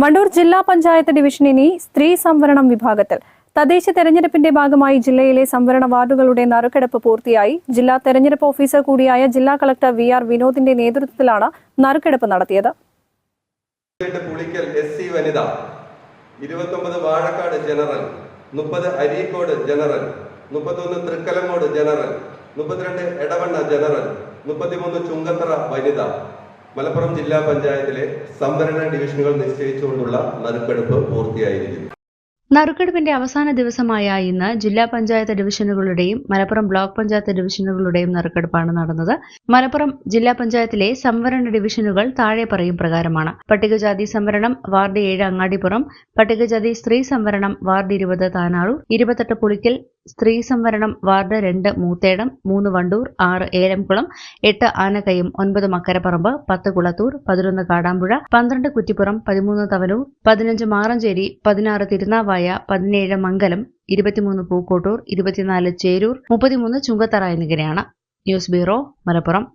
വണ്ടൂർ ജില്ലാ പഞ്ചായത്ത് ഡിവിഷൻ ഇനി സ്ത്രീ സംവരണം വിഭാഗത്തിൽ. തദ്ദേശ തെരഞ്ഞെടുപ്പിന്റെ ഭാഗമായി ജില്ലയിലെ സംവരണ വാർഡുകളുടെ നറുക്കെടുപ്പ് പൂർത്തിയായി. ജില്ലാ തെരഞ്ഞെടുപ്പ് ഓഫീസർ കൂടിയായ ജില്ലാ കളക്ടർ VR വിനോദിന്റെ നേതൃത്വത്തിലാണ് നറുക്കെടുപ്പ് നടത്തിയത്. 29 Vazhakkad general, 30 Areekode general, 31 Thrikkalangode general, 32 Edavanna general, 33 Chungathara വനിത. മലപ്പുറം ജില്ലാ പഞ്ചായത്തിലെ സംവരണ ഡിവിഷനുകൾ നിശ്ചയിച്ചുകൊണ്ടുള്ള നറുക്കെടുപ്പ് പൂർത്തിയായിരിക്കുന്നു. നറുക്കെടുപ്പിന്റെ അവസാന ദിവസമായ ഇന്ന് ജില്ലാ പഞ്ചായത്ത് ഡിവിഷനുകളുടെയും മലപ്പുറം ബ്ലോക്ക് പഞ്ചായത്ത് ഡിവിഷനുകളുടെയും നറുക്കെടുപ്പാണ് നടന്നത്. മലപ്പുറം ജില്ലാ പഞ്ചായത്തിലെ സംവരണ ഡിവിഷനുകൾ താഴെ പറയും പ്രകാരമാണ്: പട്ടികജാതി സംവരണം വാർഡ് 7 അങ്ങാടിപ്പുറം, പട്ടികജാതി സ്ത്രീ സംവരണം വാർഡ് 20 താനാളൂർ, 28 പുളിക്കൽ, സ്ത്രീ സംവരണം വാർഡ് 2 മൂത്തേടം, 3 വണ്ടൂർ, 6 ഏലംകുളം, 8 ആനക്കയം, 9 മക്കരപ്പറമ്പ്, 10 കുളത്തൂർ, 11 കാടാമ്പുഴ, 12 കുറ്റിപ്പുറം, 13 തവനൂർ, 15 മാറഞ്ചേരി, 16 തിരുനാവായ, 17 മംഗലം, 23 പൂക്കോട്ടൂർ, 24 ചേരൂർ, 33 ചുങ്കത്തറ എന്നിങ്ങനെയാണ്. News bureau, Malappuram.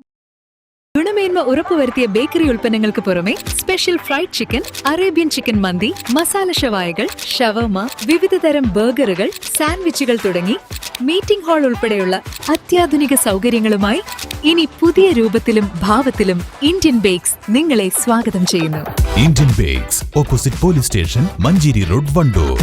ഗുണമേന്മ ഉറപ്പുവരുത്തിയ ബേക്കറി ഉൽപ്പന്നങ്ങൾക്ക് പുറമെ special fried chicken, Arabian chicken മന്തി, മസാല ഷവായകൾ, ഷവർമ, വിവിധതരം ബർഗറുകൾ, സാൻഡ്വിച്ചുകൾ തുടങ്ങി മീറ്റിംഗ് ഹാൾ ഉൾപ്പെടെയുള്ള അത്യാധുനിക സൗകര്യങ്ങളുമായി ഇനി പുതിയ രൂപത്തിലും ഭാവത്തിലും ഇന്ത്യൻ ബേക്സ് നിങ്ങളെ സ്വാഗതം ചെയ്യുന്നു. Indian bakes, opposite police station, Manjeri road, Wandoor.